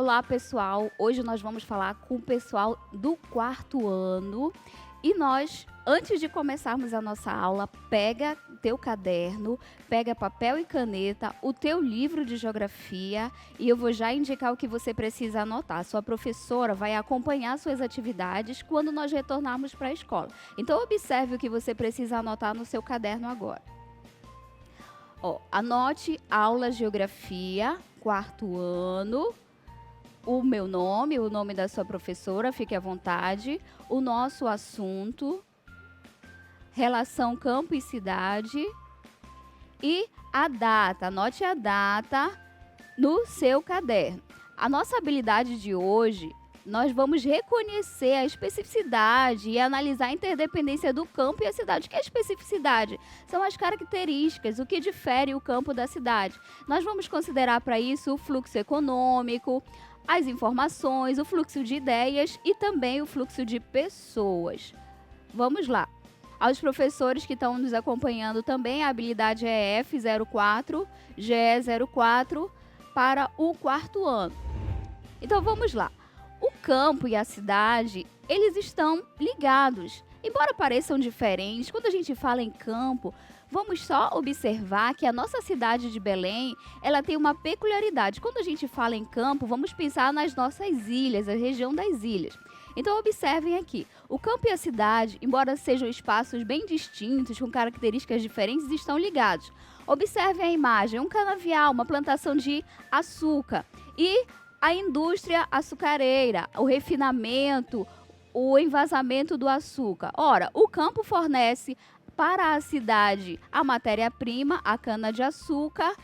Olá, pessoal! Hoje nós vamos falar com o pessoal do quarto ano e antes de começarmos a nossa aula, pega teu caderno, pega papel e caneta, o teu livro de geografia e eu vou já indicar o que você precisa anotar. Sua professora vai acompanhar suas atividades quando nós retornarmos para a escola. Então, observe o que você precisa anotar no seu caderno agora. Anote aula geografia, quarto ano. O meu nome, o nome da sua professora, fique à vontade. O nosso assunto, relação campo e cidade. E a data, anote a data no seu caderno. A nossa habilidade de hoje, nós vamos reconhecer a especificidade e analisar a interdependência do campo e a cidade. O que é especificidade? São as características, o que difere o campo da cidade. Nós vamos considerar para isso o fluxo econômico, as informações, o fluxo de ideias e também o fluxo de pessoas. Vamos lá. Aos professores que estão nos acompanhando também, a habilidade é F04, GE04 para o quarto ano. Então vamos lá. O campo e a cidade, eles estão ligados. Embora pareçam diferentes, quando a gente fala em campo, vamos só observar que a nossa cidade de Belém, ela tem uma peculiaridade. Quando a gente fala em campo, vamos pensar nas nossas ilhas, a região das ilhas. Então observem aqui, o campo e a cidade, embora sejam espaços bem distintos, com características diferentes, estão ligados. Observem a imagem, um canavial, uma plantação de açúcar e a indústria açucareira, o refinamento, o envasamento do açúcar. Ora, o campo fornece para a cidade a matéria-prima, a cana-de-açúcar,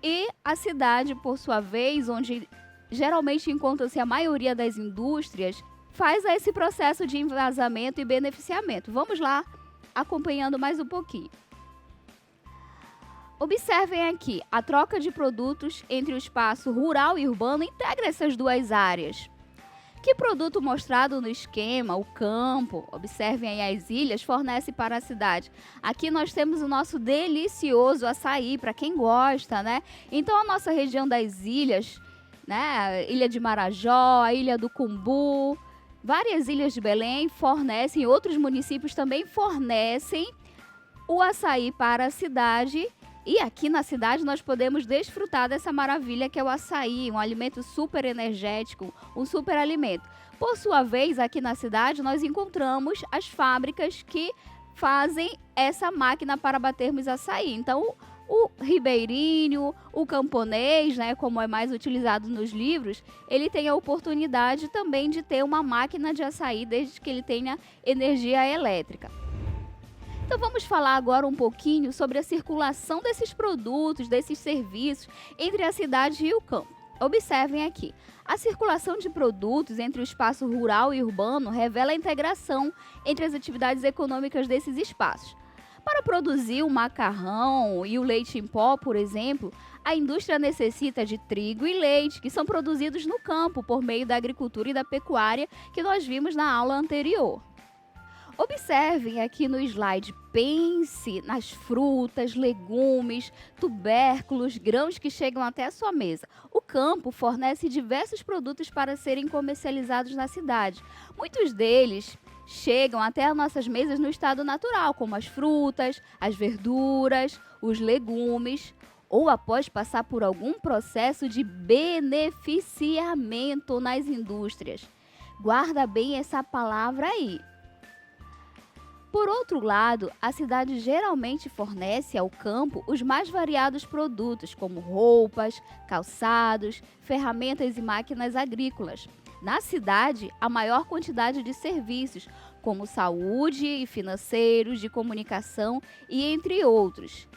e a cidade, por sua vez, onde geralmente encontra-se a maioria das indústrias, faz esse processo de envasamento e beneficiamento. Vamos lá, acompanhando mais um pouquinho. Observem aqui, a troca de produtos entre o espaço rural e urbano integra essas duas áreas. Que produto mostrado no esquema, o campo, observem aí as ilhas, fornece para a cidade? Aqui nós temos o nosso delicioso açaí, para quem gosta, né? Então a nossa região das ilhas, né? Ilha de Marajó, a Ilha do Cumbu, várias ilhas de Belém fornecem, outros municípios também fornecem o açaí para a cidade. E aqui na cidade nós podemos desfrutar dessa maravilha que é o açaí, um alimento super energético, um super alimento. Por sua vez, aqui na cidade nós encontramos as fábricas que fazem essa máquina para batermos açaí. Então, o ribeirinho, o camponês, né, como é mais utilizado nos livros, ele tem a oportunidade também de ter uma máquina de açaí desde que ele tenha energia elétrica. Então vamos falar agora um pouquinho sobre a circulação desses produtos, desses serviços entre a cidade e o campo. Observem aqui, a circulação de produtos entre o espaço rural e urbano revela a integração entre as atividades econômicas desses espaços. Para produzir o macarrão e o leite em pó, por exemplo, a indústria necessita de trigo e leite, que são produzidos no campo por meio da agricultura e da pecuária que nós vimos na aula anterior. Observem aqui no slide, pense nas frutas, legumes, tubérculos, grãos que chegam até a sua mesa. O campo fornece diversos produtos para serem comercializados na cidade. Muitos deles chegam até as nossas mesas no estado natural, como as frutas, as verduras, os legumes, ou após passar por algum processo de beneficiamento nas indústrias. Guarda bem essa palavra aí. Por outro lado, a cidade geralmente fornece ao campo os mais variados produtos, como roupas, calçados, ferramentas e máquinas agrícolas. Na cidade, a maior quantidade de serviços, como saúde e financeiros, de comunicação e entre outros.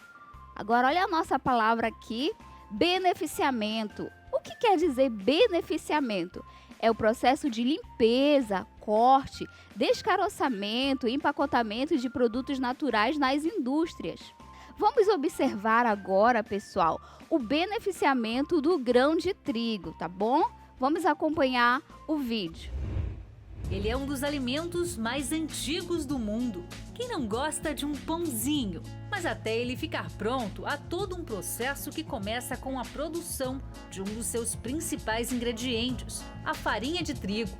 Agora, olha a nossa palavra aqui, beneficiamento. O que quer dizer beneficiamento? É o processo de limpeza, corte, descaroçamento e empacotamento de produtos naturais nas indústrias. Vamos observar agora, pessoal, o beneficiamento do grão de trigo, tá bom? Vamos acompanhar o vídeo. Ele é um dos alimentos mais antigos do mundo. Quem não gosta de um pãozinho? Mas até ele ficar pronto, há todo um processo que começa com a produção de um dos seus principais ingredientes, a farinha de trigo.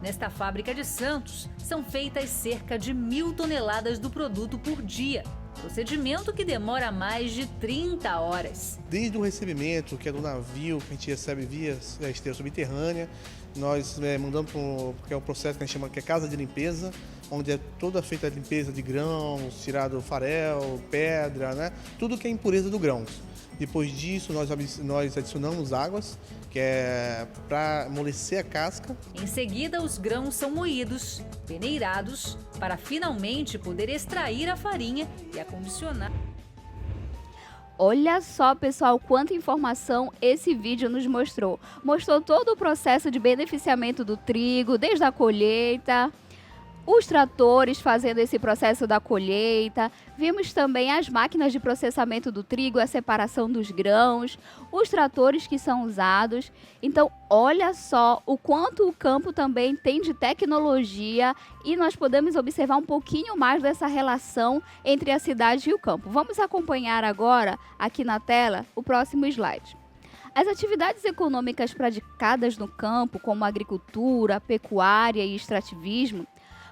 Nesta fábrica de Santos, são feitas cerca de 1.000 toneladas do produto por dia. Procedimento que demora mais de 30 horas. Desde o recebimento, que é do navio, que a gente recebe via esteira subterrânea, nós mandamos porque é um processo que a gente chama que é casa de limpeza, onde é toda feita a limpeza de grãos, tirado farelo, pedra, né? Tudo que é impureza do grãos. Depois disso, nós adicionamos águas, que é para amolecer a casca. Em seguida, os grãos são moídos, peneirados, para finalmente poder extrair a farinha e acondicionar. Olha só, pessoal, quanta informação esse vídeo nos mostrou. Mostrou todo o processo de beneficiamento do trigo, desde a colheita, os tratores fazendo esse processo da colheita. Vimos também as máquinas de processamento do trigo, a separação dos grãos, os tratores que são usados. Então, olha só o quanto o campo também tem de tecnologia e nós podemos observar um pouquinho mais dessa relação entre a cidade e o campo. Vamos acompanhar agora, aqui na tela, o próximo slide. As atividades econômicas praticadas no campo, como agricultura, pecuária e extrativismo,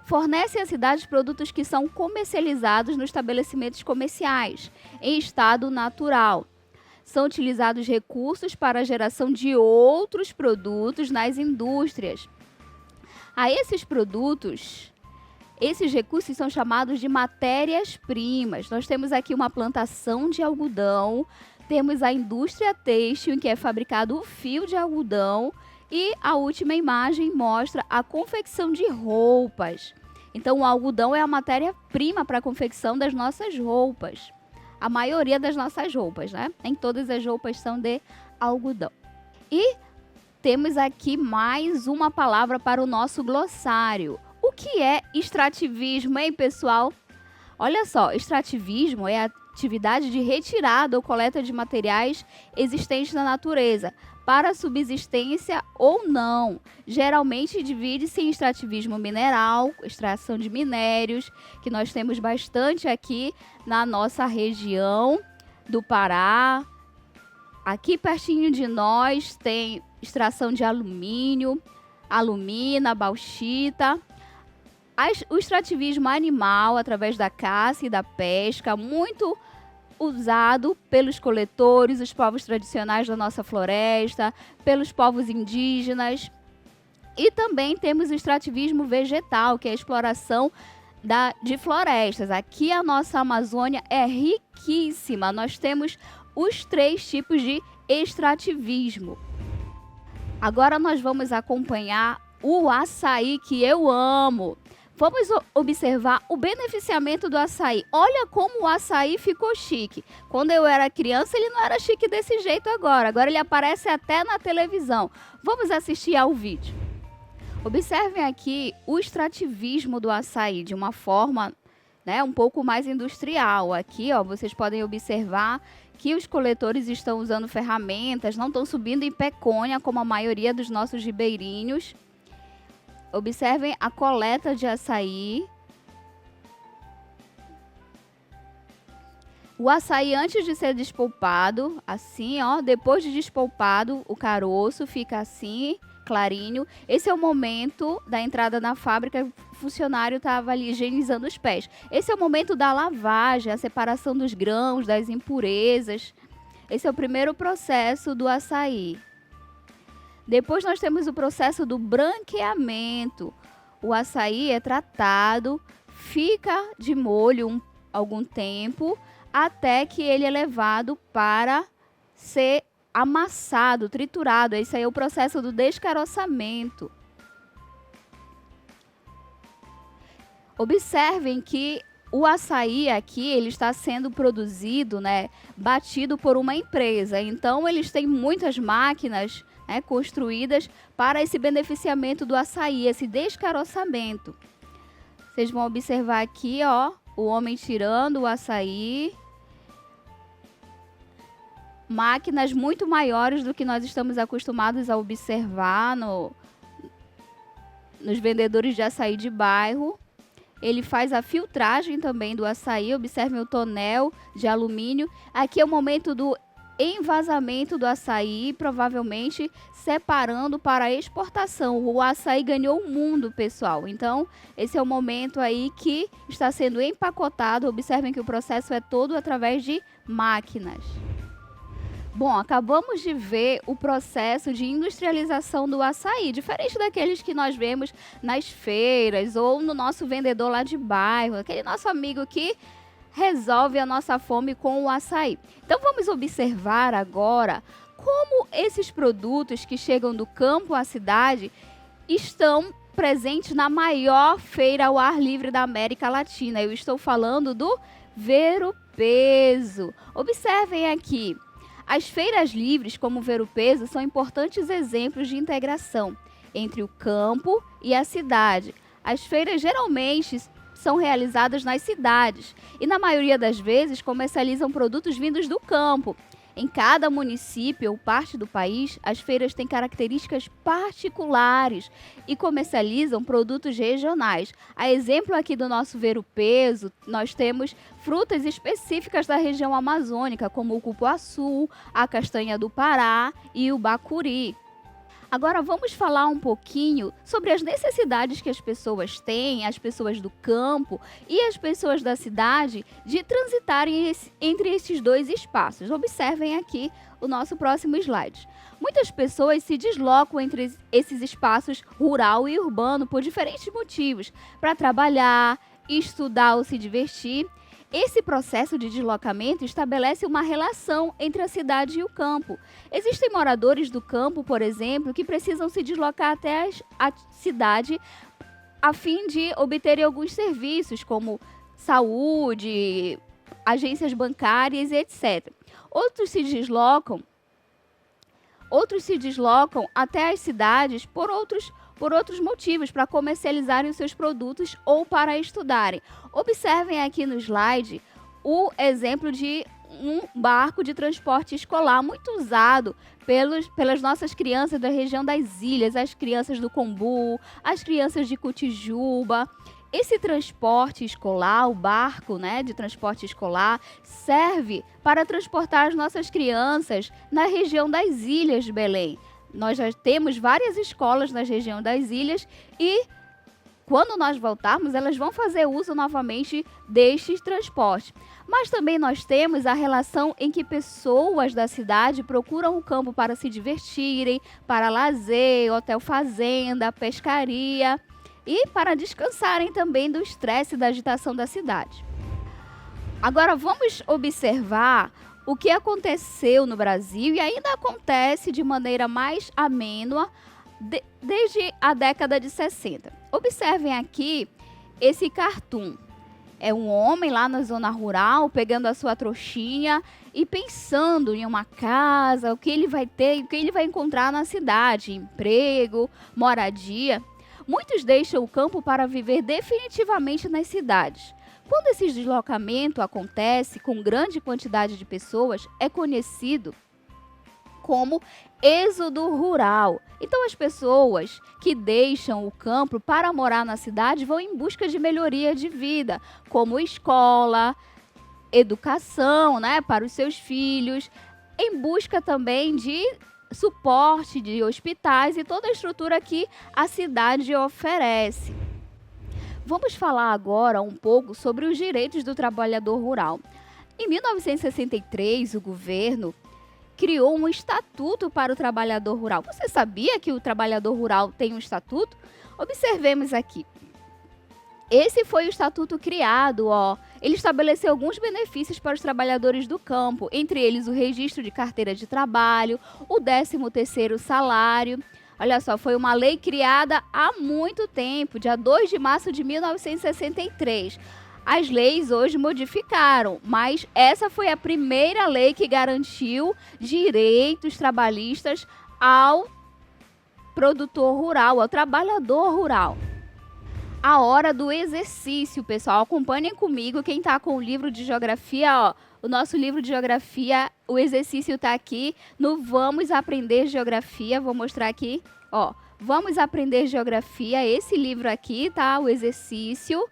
fornecem à cidade produtos que são comercializados nos estabelecimentos comerciais, em estado natural. São utilizados recursos para a geração de outros produtos nas indústrias. A esses produtos, esses recursos são chamados de matérias-primas. Nós temos aqui uma plantação de algodão, temos a indústria têxtil, em que é fabricado o fio de algodão, e a última imagem mostra a confecção de roupas. Então, o algodão é a matéria-prima para a confecção das nossas roupas. A maioria das nossas roupas, né? Nem todas as roupas são de algodão. E temos aqui mais uma palavra para o nosso glossário. O que é extrativismo, hein, pessoal? Olha só, extrativismo é a atividade de retirada ou coleta de materiais existentes na natureza, para subsistência ou não. Geralmente divide-se em extrativismo mineral, extração de minérios, que nós temos bastante aqui na nossa região do Pará. Aqui pertinho de nós tem extração de alumínio, alumina, bauxita. O extrativismo animal, através da caça e da pesca, muito usado pelos coletores, os povos tradicionais da nossa floresta, pelos povos indígenas. E também temos o extrativismo vegetal, que é a exploração de florestas. Aqui a nossa Amazônia é riquíssima. Nós temos os 3 tipos de extrativismo. Agora nós vamos acompanhar o açaí, que eu amo. Vamos observar o beneficiamento do açaí. Olha como o açaí ficou chique. Quando eu era criança, ele não era chique desse jeito agora. Agora ele aparece até na televisão. Vamos assistir ao vídeo. Observem aqui o extrativismo do açaí de uma forma, né, um pouco mais industrial. Aqui, ó, vocês podem observar que os coletores estão usando ferramentas, não estão subindo em peconha como a maioria dos nossos ribeirinhos. Observem a coleta de açaí. O açaí, antes de ser despolpado, assim, ó, depois de despolpado, o caroço fica assim, clarinho. Esse é o momento da entrada na fábrica, o funcionário estava ali higienizando os pés. Esse é o momento da lavagem, a separação dos grãos, das impurezas. Esse é o primeiro processo do açaí. Depois nós temos o processo do branqueamento. O açaí é tratado, fica de molho algum tempo, até que ele é levado para ser amassado, triturado. Esse aí é o processo do descaroçamento. Observem que o açaí aqui, ele está sendo produzido, né, batido por uma empresa. Então, eles têm muitas máquinas, né, construídas para esse beneficiamento do açaí, esse descaroçamento. Vocês vão observar aqui, ó, o homem tirando o açaí. Máquinas muito maiores do que nós estamos acostumados a observar nos vendedores de açaí de bairro. Ele faz a filtragem também do açaí. Observe o tonel de alumínio. Aqui é o momento do envasamento do açaí, provavelmente separando para exportação. O açaí ganhou o mundo, pessoal. Então, esse é o momento aí que está sendo empacotado. Observem que o processo é todo através de máquinas. Bom, acabamos de ver o processo de industrialização do açaí, diferente daqueles que nós vemos nas feiras ou no nosso vendedor lá de bairro, aquele nosso amigo que resolve a nossa fome com o açaí. Então vamos observar agora como esses produtos que chegam do campo à cidade estão presentes na maior feira ao ar livre da América Latina. Eu estou falando do Ver-o-Peso. Observem aqui. As feiras livres, como o Ver-o-Peso, são importantes exemplos de integração entre o campo e a cidade. As feiras geralmente são realizadas nas cidades e, na maioria das vezes, comercializam produtos vindos do campo. Em cada município ou parte do país, as feiras têm características particulares e comercializam produtos regionais. A exemplo aqui do nosso Ver-o-Peso, nós temos frutas específicas da região amazônica, como o cupuaçu, a castanha do Pará e o bacuri. Agora vamos falar um pouquinho sobre as necessidades que as pessoas têm, as pessoas do campo e as pessoas da cidade, de transitarem entre esses dois espaços. Observem aqui o nosso próximo slide. Muitas pessoas se deslocam entre esses espaços rural e urbano por diferentes motivos, para trabalhar, estudar ou se divertir. Esse processo de deslocamento estabelece uma relação entre a cidade e o campo. Existem moradores do campo, por exemplo, que precisam se deslocar até a cidade a fim de obterem alguns serviços, como saúde, agências bancárias, etc. Outros se deslocam até as cidades por outros motivos, para comercializarem os seus produtos ou para estudarem. Observem aqui no slide o exemplo de um barco de transporte escolar muito usado pelas nossas crianças da região das ilhas, as crianças do Combu, as crianças de Cotijuba. Esse transporte escolar, o barco, de transporte escolar, serve para transportar as nossas crianças na região das ilhas de Belém. Nós já temos várias escolas na região das ilhas e, quando nós voltarmos, elas vão fazer uso novamente deste transporte. Mas também nós temos a relação em que pessoas da cidade procuram o campo para se divertirem, para lazer, hotel fazenda, pescaria e para descansarem também do estresse e da agitação da cidade. Agora vamos observar o que aconteceu no Brasil e ainda acontece de maneira mais amênua desde a década de 60. Observem aqui esse cartoon. É um homem lá na zona rural pegando a sua trouxinha e pensando em uma casa, o que ele vai ter, o que ele vai encontrar na cidade, emprego, moradia. Muitos deixam o campo para viver definitivamente nas cidades. Quando esse deslocamento acontece com grande quantidade de pessoas, é conhecido como êxodo rural. Então, as pessoas que deixam o campo para morar na cidade vão em busca de melhoria de vida, como escola, educação, para os seus filhos, em busca também de suporte de hospitais e toda a estrutura que a cidade oferece. Vamos falar agora um pouco sobre os direitos do trabalhador rural. Em 1963, o governo criou um estatuto para o trabalhador rural. Você sabia que o trabalhador rural tem um estatuto? Observemos aqui. Esse foi o estatuto criado, Ele estabeleceu alguns benefícios para os trabalhadores do campo, entre eles o registro de carteira de trabalho, o 13º salário. Olha só, foi uma lei criada há muito tempo, dia 2 de março de 1963. As leis hoje modificaram, mas essa foi a primeira lei que garantiu direitos trabalhistas ao produtor rural, ao trabalhador rural. A hora do exercício, pessoal. Acompanhem comigo, quem está com o livro de geografia, o nosso livro de geografia, o exercício está aqui no Vamos Aprender Geografia. Vou mostrar aqui, ó. Vamos Aprender Geografia, esse livro aqui, tá? O exercício.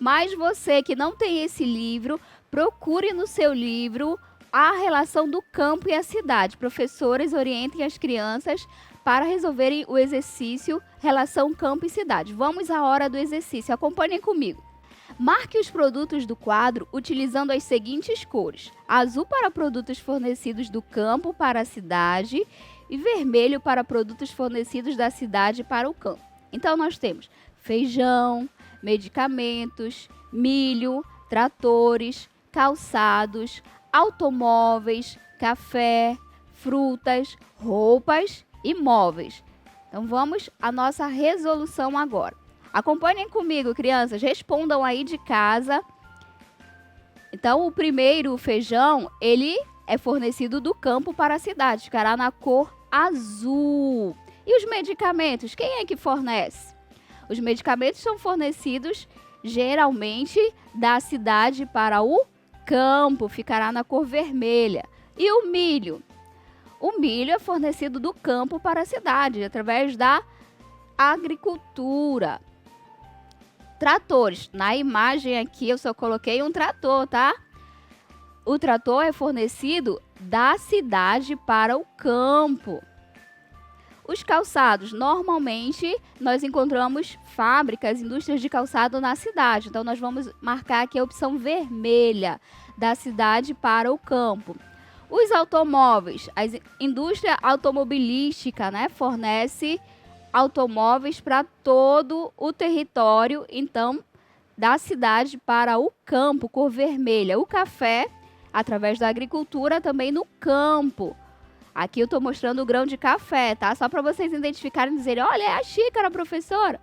Mas você que não tem esse livro, procure no seu livro a relação do campo e a cidade. Professores orientem as crianças para resolverem o exercício relação campo e cidade. Vamos à hora do exercício. Acompanhem comigo. Marque os produtos do quadro utilizando as seguintes cores: azul para produtos fornecidos do campo para a cidade e vermelho para produtos fornecidos da cidade para o campo. Então, nós temos feijão, medicamentos, milho, tratores, calçados, automóveis, café, frutas, roupas e móveis. Então, vamos à nossa resolução agora. Acompanhem comigo, crianças, respondam aí de casa. Então, o primeiro, o feijão, ele é fornecido do campo para a cidade, ficará na cor azul. E os medicamentos, quem é que fornece? Os medicamentos são fornecidos geralmente da cidade para o campo, ficará na cor vermelha. E o milho? O milho é fornecido do campo para a cidade, através da agricultura. Tratores. Na imagem aqui eu só coloquei um trator, tá? O trator é fornecido da cidade para o campo. Os calçados. Normalmente nós encontramos fábricas, indústrias de calçado na cidade. Então nós vamos marcar aqui a opção vermelha, da cidade para o campo. Os automóveis. A indústria automobilística, né, fornece automóveis para todo o território, então, da cidade para o campo, cor vermelha. O café, através da agricultura, também no campo. Aqui eu estou mostrando o grão de café, tá? Só para vocês identificarem e dizerem, olha, é a xícara, professora.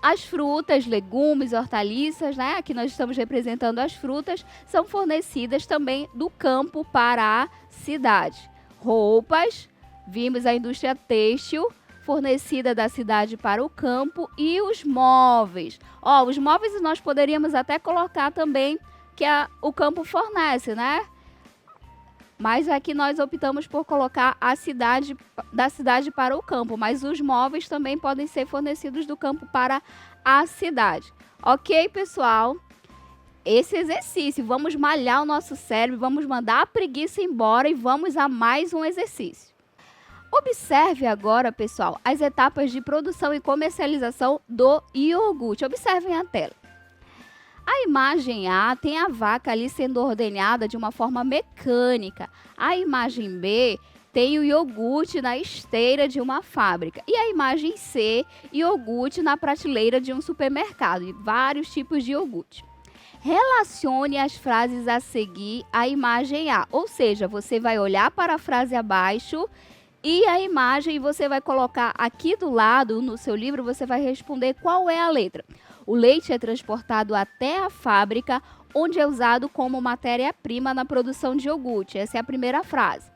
As frutas, legumes, hortaliças, né? Aqui nós estamos representando as frutas, são fornecidas também do campo para a cidade. Roupas, vimos a indústria têxtil, fornecida da cidade para o campo, e os móveis. Ó, os móveis nós poderíamos até colocar também que o campo fornece, né? Mas aqui nós optamos por colocar a cidade, da cidade para o campo, mas os móveis também podem ser fornecidos do campo para a cidade. Ok, pessoal? Esse exercício, vamos malhar o nosso cérebro, vamos mandar a preguiça embora e vamos a mais um exercício. Observe agora, pessoal, as etapas de produção e comercialização do iogurte. Observem a tela. A imagem A tem a vaca ali sendo ordenhada de uma forma mecânica. A imagem B tem o iogurte na esteira de uma fábrica. E a imagem C, iogurte na prateleira de um supermercado. E vários tipos de iogurte. Relacione as frases a seguir à imagem A. Ou seja, você vai olhar para a frase abaixo e a imagem você vai colocar aqui do lado, no seu livro, você vai responder qual é a letra. O leite é transportado até a fábrica, onde é usado como matéria-prima na produção de iogurte. Essa é a primeira frase.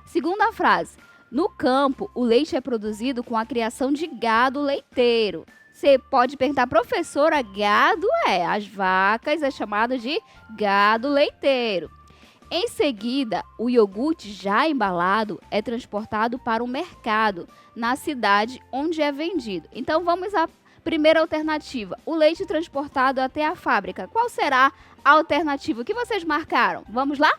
Segunda frase. No campo, o leite é produzido com a criação de gado leiteiro. Você pode perguntar, professora, gado as vacas é chamado de gado leiteiro. Em seguida, o iogurte já embalado é transportado para o mercado, na cidade onde é vendido. Então, vamos à primeira alternativa, o leite transportado até a fábrica. Qual será a alternativa que vocês marcaram? Vamos lá?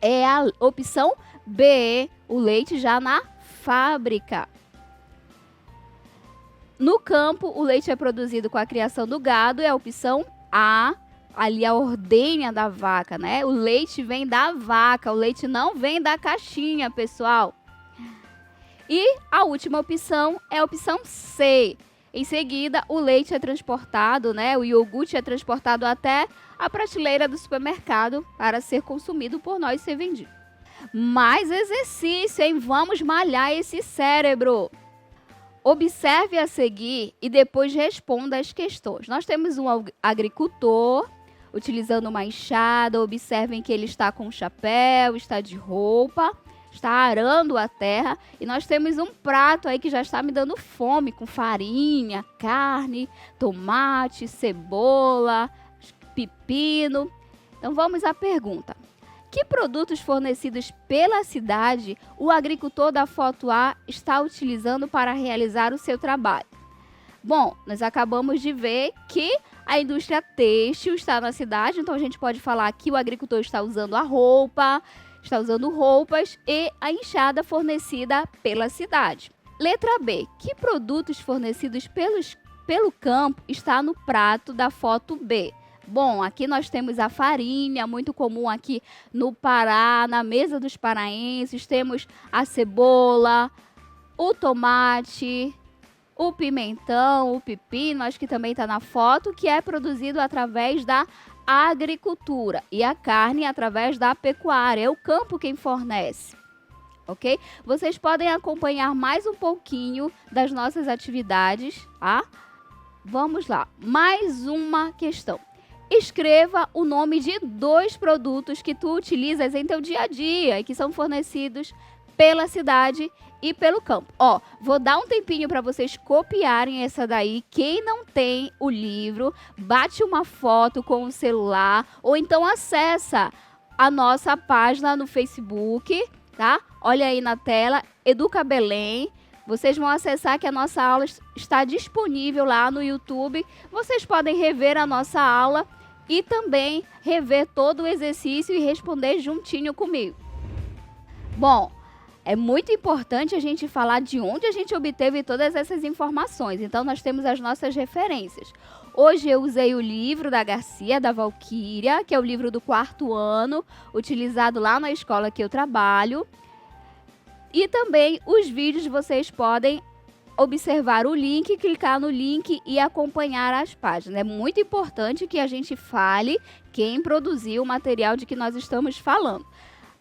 É a opção B, o leite já na fábrica. No campo, o leite é produzido com a criação do gado, é a opção A, ali a ordenha da vaca, né? O leite vem da vaca, o leite não vem da caixinha, pessoal. E a última opção é a opção C. Em seguida, o leite é transportado, né? O iogurte é transportado até a prateleira do supermercado para ser consumido por nós e ser vendido. Mais exercício, hein? Vamos malhar esse cérebro. Observe a seguir e depois responda as questões. Nós temos um agricultor utilizando uma enxada. Observem que ele está com um chapéu, está de roupa, está arando a terra. E nós temos um prato aí que já está me dando fome, com farinha, carne, tomate, cebola, pepino. Então vamos à pergunta. Que produtos fornecidos pela cidade o agricultor da foto A está utilizando para realizar o seu trabalho? Bom, nós acabamos de ver que a indústria têxtil está na cidade, então a gente pode falar que o agricultor está usando a roupa, está usando roupas e a enxada fornecida pela cidade. Letra B. Que produtos fornecidos pelo campo está no prato da foto B? Bom, aqui nós temos a farinha, muito comum aqui no Pará, na mesa dos paraenses. Temos a cebola, o tomate, o pimentão, o pepino, acho que também está na foto, que é produzido através da agricultura. E a carne através da pecuária, é o campo quem fornece. Ok? Vocês podem acompanhar mais um pouquinho das nossas atividades, tá? Vamos lá, mais uma questão. Escreva o nome de 2 produtos que tu utilizas em teu dia a dia e que são fornecidos pela cidade e pelo campo. Ó, vou dar um tempinho para vocês copiarem essa daí. Quem não tem o livro, bate uma foto com o celular ou então acessa a nossa página no Facebook, tá? Olha aí na tela, Educa Belém. Vocês vão acessar que a nossa aula está disponível lá no YouTube. Vocês podem rever a nossa aula e também rever todo o exercício e responder juntinho comigo. Bom, é muito importante a gente falar de onde a gente obteve todas essas informações. Então, nós temos as nossas referências. Hoje eu usei o livro da Garcia, da Valquíria, que é o livro do 4º ano, utilizado lá na escola que eu trabalho. E também os vídeos vocês podem observar o link, clicar no link e acompanhar as páginas. É muito importante que a gente fale quem produziu o material de que nós estamos falando.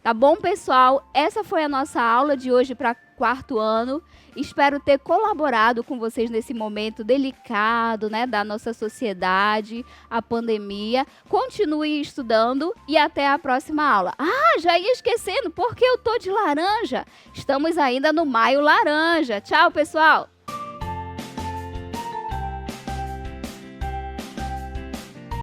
Tá bom, pessoal? Essa foi a nossa aula de hoje para 4º ano. Espero ter colaborado com vocês nesse momento delicado, né, da nossa sociedade, a pandemia. Continue estudando e até a próxima aula. Ah, já ia esquecendo, porque eu tô de laranja. Estamos ainda no Maio Laranja. Tchau, pessoal!